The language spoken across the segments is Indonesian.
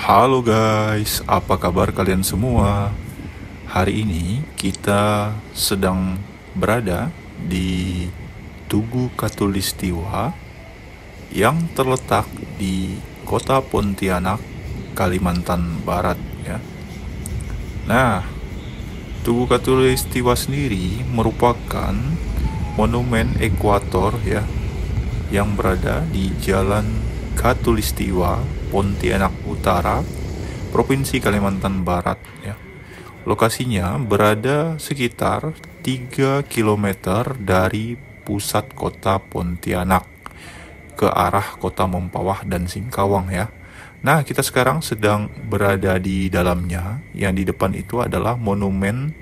Halo guys, apa kabar kalian semua? Hari ini kita sedang berada di Tugu Katulistiwa yang terletak di Kota Pontianak, Kalimantan Barat ya. Nah, Tugu Katulistiwa sendiri merupakan monumen ekuator ya yang berada di Jalan Katulistiwa, Pontianak Utara, Provinsi Kalimantan Barat ya. Lokasinya berada sekitar 3 kilometer dari pusat kota Pontianak ke arah kota Mempawah dan Singkawang ya. Nah, kita sekarang sedang berada di dalamnya. Yang di depan itu adalah monumen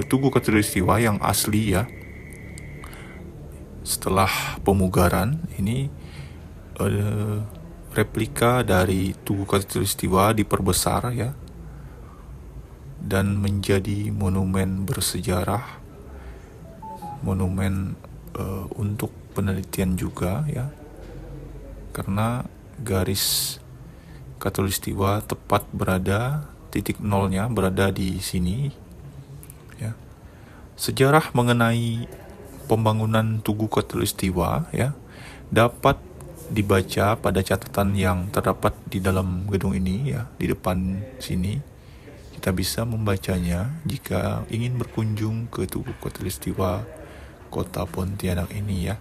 Tugu Katulistiwa yang asli ya. Setelah pemugaran, ini replika dari Tugu Katulistiwa diperbesar ya, dan menjadi monumen bersejarah, monumen untuk penelitian juga ya, karena garis Katulistiwa tepat berada, titik nolnya berada di sini ya. Sejarah mengenai pembangunan Tugu Katulistiwa ya dapat dibaca pada catatan yang terdapat di dalam gedung ini ya, di depan sini. Kita bisa membacanya jika ingin berkunjung ke Tugu Katulistiwa Kota Pontianak ini ya.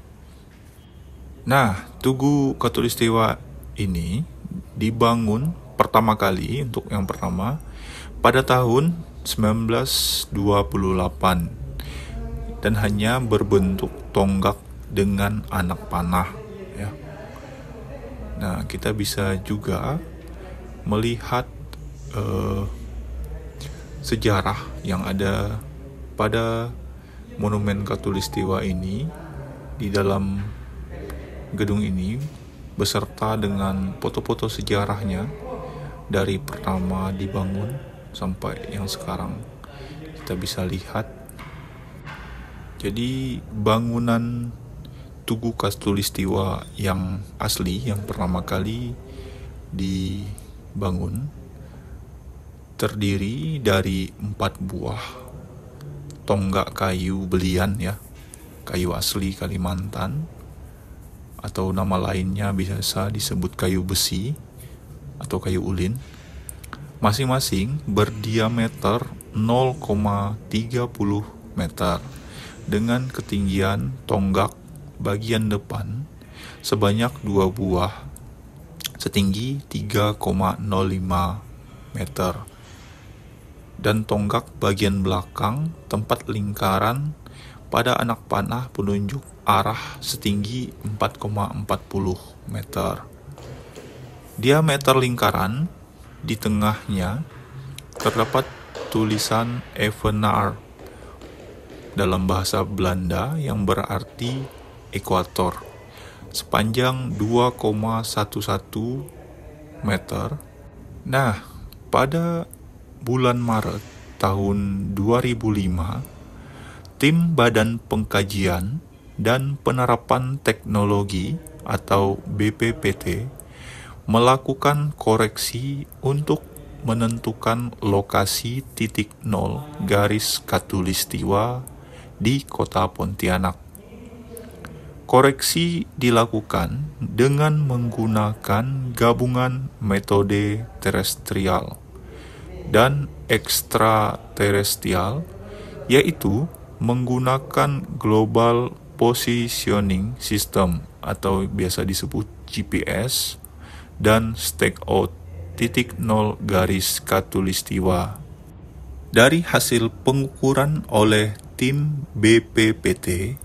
Nah, Tugu Katulistiwa ini dibangun pertama kali, untuk yang pertama pada tahun 1928 dan hanya berbentuk tonggak dengan anak panah ya. Nah, kita bisa juga melihat sejarah yang ada pada monumen Katulistiwa ini di dalam gedung ini, beserta dengan foto-foto sejarahnya dari pertama dibangun sampai yang sekarang kita bisa lihat. Jadi bangunan Tugu Katulistiwa yang asli, yang pertama kali dibangun, terdiri dari 4 buah tonggak kayu belian ya, kayu asli Kalimantan, atau nama lainnya biasa disebut kayu besi atau kayu ulin. Masing-masing berdiameter 0,30 meter dengan ketinggian tonggak bagian depan sebanyak 2 buah setinggi 3,05 meter, dan tonggak bagian belakang tempat lingkaran pada anak panah penunjuk arah setinggi 4,40 meter. Diameter lingkaran di tengahnya terdapat tulisan Evenaar dalam bahasa Belanda yang berarti ekuator, sepanjang 2,11 meter. Nah, pada bulan Maret tahun 2005, tim Badan Pengkajian dan Penerapan Teknologi atau BPPT melakukan koreksi untuk menentukan lokasi titik nol garis Katulistiwa di Kota Pontianak. Koreksi dilakukan dengan menggunakan gabungan metode terestrial dan ekstraterestrial, yaitu menggunakan Global Positioning System atau biasa disebut GPS, dan stakeout titik nol garis Katulistiwa. Dari hasil pengukuran oleh tim BPPT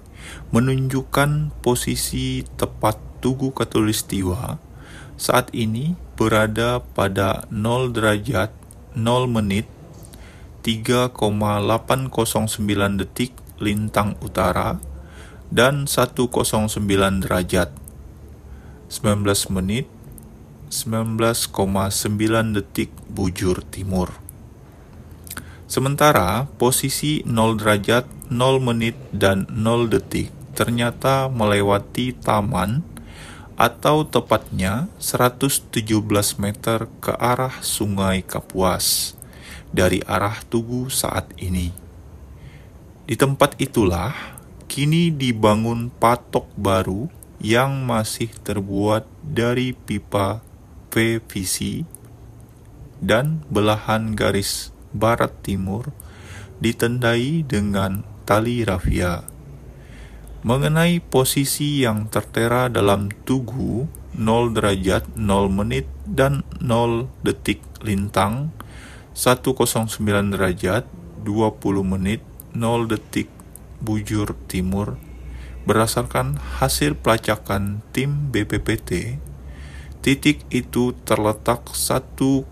menunjukkan posisi tepat Tugu Katulistiwa saat ini berada pada 0 derajat 0 menit 3,809 detik lintang utara dan 109 derajat 19 menit 19,9 detik bujur timur. Sementara posisi 0 derajat 0 menit dan 0 detik ternyata melewati taman atau tepatnya 117 meter ke arah Sungai Kapuas dari arah Tugu saat ini. Di tempat itulah kini dibangun patok baru yang masih terbuat dari pipa PVC dan belahan garis barat timur ditandai dengan tali rafia. Mengenai posisi yang tertera dalam Tugu 0 derajat 0 menit dan 0 detik lintang 109 derajat 20 menit 0 detik bujur timur berdasarkan hasil pelacakan tim BPPT, titik itu terletak 1,2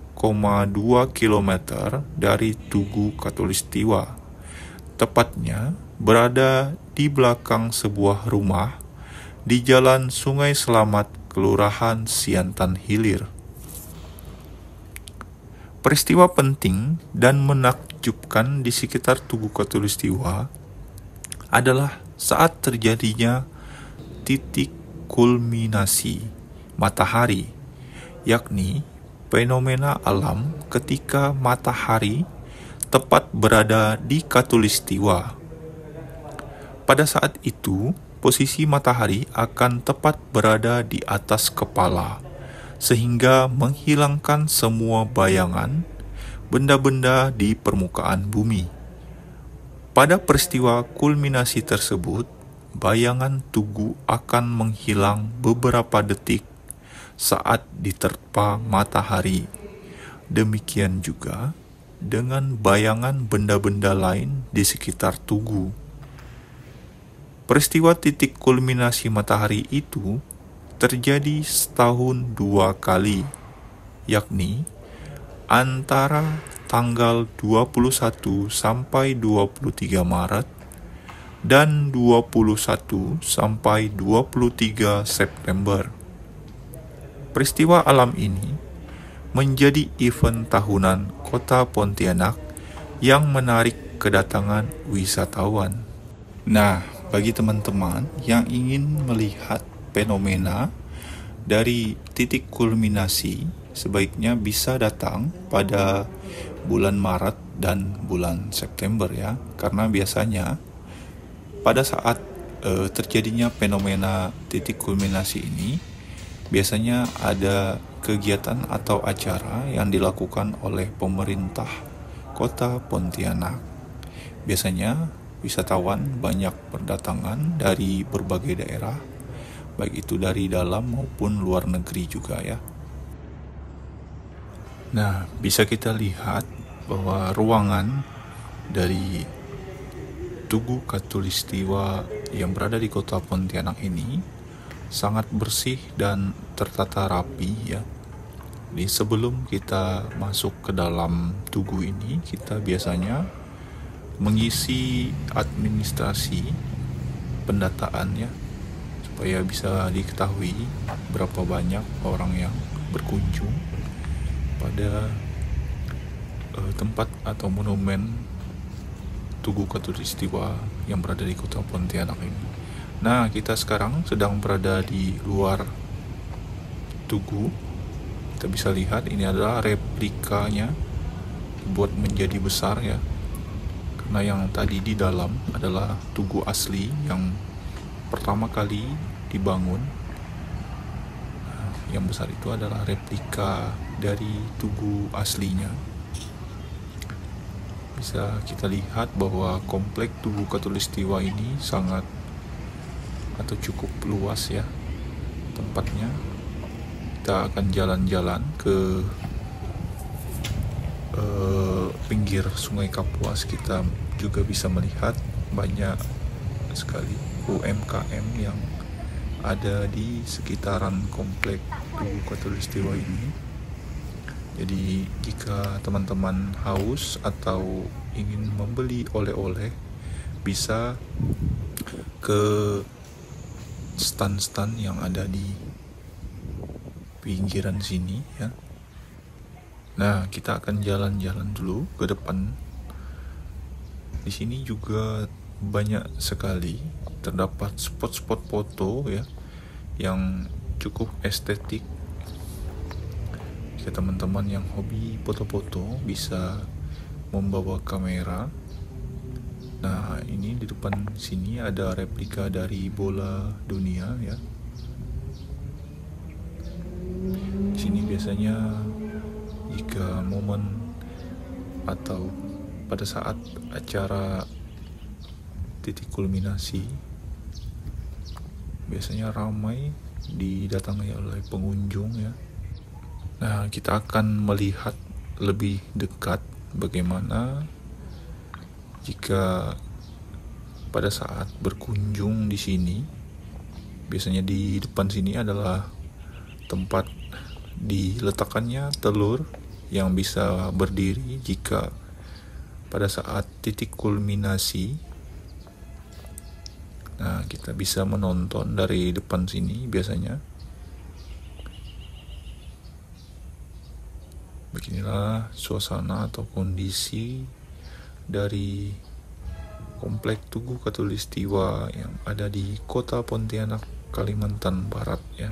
km dari Tugu Katulistiwa, tepatnya berada di belakang sebuah rumah di Jalan Sungai Selamat, Kelurahan Siantan Hilir. Peristiwa penting dan menakjubkan di sekitar Tugu Katulistiwa adalah saat terjadinya titik kulminasi matahari, yakni fenomena alam ketika matahari tepat berada di Katulistiwa. Pada saat itu, posisi matahari akan tepat berada di atas kepala, sehingga menghilangkan semua bayangan benda-benda di permukaan bumi. Pada peristiwa kulminasi tersebut, bayangan Tugu akan menghilang beberapa detik saat diterpa matahari. Demikian juga dengan bayangan benda-benda lain di sekitar Tugu. Peristiwa titik kulminasi matahari itu terjadi setahun 2 kali, yakni antara tanggal 21 sampai 23 Maret dan 21 sampai 23 September. Peristiwa alam ini menjadi event tahunan Kota Pontianak yang menarik kedatangan wisatawan. Nah, bagi teman-teman yang ingin melihat fenomena dari titik kulminasi, sebaiknya bisa datang pada bulan Maret dan bulan September ya, karena biasanya pada saat terjadinya fenomena titik kulminasi ini biasanya ada kegiatan atau acara yang dilakukan oleh pemerintah Kota Pontianak. Biasanya wisatawan banyak berdatangan dari berbagai daerah, baik itu dari dalam maupun luar negeri juga ya. Nah, bisa kita lihat bahwa ruangan dari Tugu Katulistiwa yang berada di Kota Pontianak ini sangat bersih dan tertata rapi ya. Jadi sebelum kita masuk ke dalam tugu ini, kita biasanya mengisi administrasi pendataan ya, supaya bisa diketahui berapa banyak orang yang berkunjung pada tempat atau monumen Tugu Katulistiwa yang berada di Kota Pontianak ini. Nah, kita sekarang sedang berada di luar Tugu. Kita bisa lihat ini adalah replikanya, buat menjadi besar ya. Karena yang tadi di dalam adalah Tugu asli yang pertama kali dibangun. Nah, yang besar itu adalah replika dari Tugu aslinya. Bisa kita lihat bahwa komplek Tugu Katulistiwa ini sangat atau cukup luas ya tempatnya. Kita akan jalan-jalan ke pinggir Sungai Kapuas. Kita juga bisa melihat banyak sekali UMKM yang ada di sekitaran komplek Tugu Katulistiwa ini. Jadi jika teman-teman haus atau ingin membeli oleh-oleh, bisa ke stand-stand yang ada di pinggiran sini ya. Nah, kita akan jalan-jalan dulu ke depan. Di sini juga banyak sekali terdapat spot-spot foto ya, yang cukup estetik. Jika teman-teman yang hobi foto-foto bisa membawa kamera. Nah, ini di depan sini ada replika dari bola dunia ya. Di sini biasanya jika momen atau pada saat acara titik kulminasi biasanya ramai didatangi oleh pengunjung ya. Nah, kita akan melihat lebih dekat bagaimana jika pada saat berkunjung di sini. Biasanya di depan sini adalah tempat diletakkannya telur yang bisa berdiri jika pada saat titik kulminasi. Nah, kita bisa menonton dari depan sini biasanya. Beginilah suasana atau kondisi dari Komplek Tugu Katulistiwa yang ada di Kota Pontianak, Kalimantan Barat ya.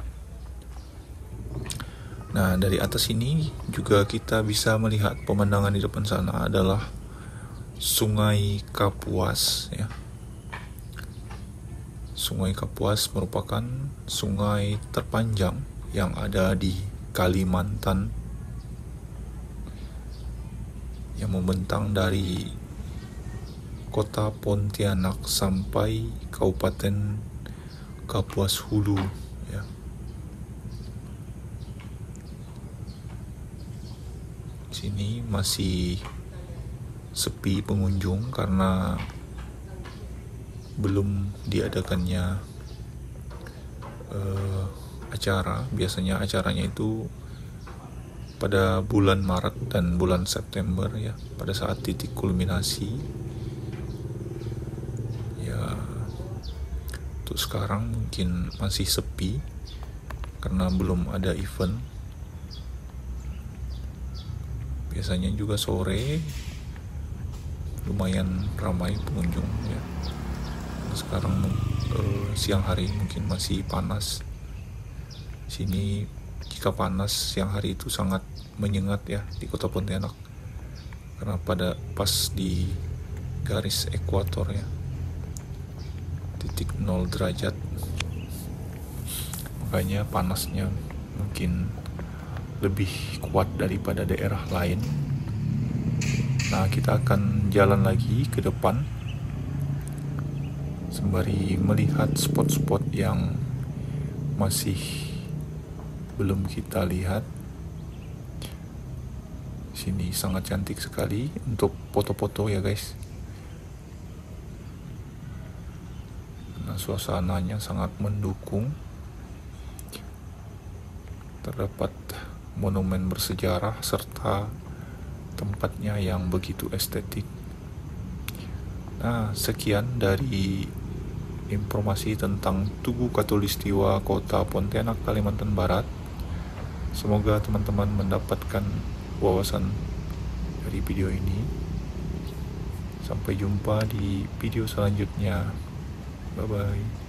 Nah, dari atas ini juga kita bisa melihat pemandangan di depan sana adalah Sungai Kapuas ya. Sungai Kapuas merupakan sungai terpanjang yang ada di Kalimantan, yang membentang dari Kota Pontianak sampai Kabupaten Kapuas Hulu ya. Sini masih sepi pengunjung karena belum diadakannya acara. Biasanya acaranya itu pada bulan Maret dan bulan September ya, pada saat titik kulminasi ya. Untuk sekarang mungkin masih sepi karena belum ada event. Biasanya juga sore lumayan ramai pengunjung ya. Sekarang siang hari mungkin masih panas. Sini jika panas siang hari itu sangat menyengat ya di Kota Pontianak, karena pas di garis ekuator ya, titik 0 derajat, makanya panasnya mungkin lebih kuat daripada daerah lain. Nah, kita akan jalan lagi ke depan sembari melihat spot-spot yang masih belum kita lihat. Sini sangat cantik sekali untuk foto-foto ya guys. Nah, suasananya sangat mendukung. Terdapat monumen bersejarah serta tempatnya yang begitu estetik. Nah, sekian dari informasi tentang Tugu Katulistiwa Kota Pontianak, Kalimantan Barat. Semoga teman-teman mendapatkan wawasan dari video ini. Sampai jumpa di video selanjutnya. Bye-bye.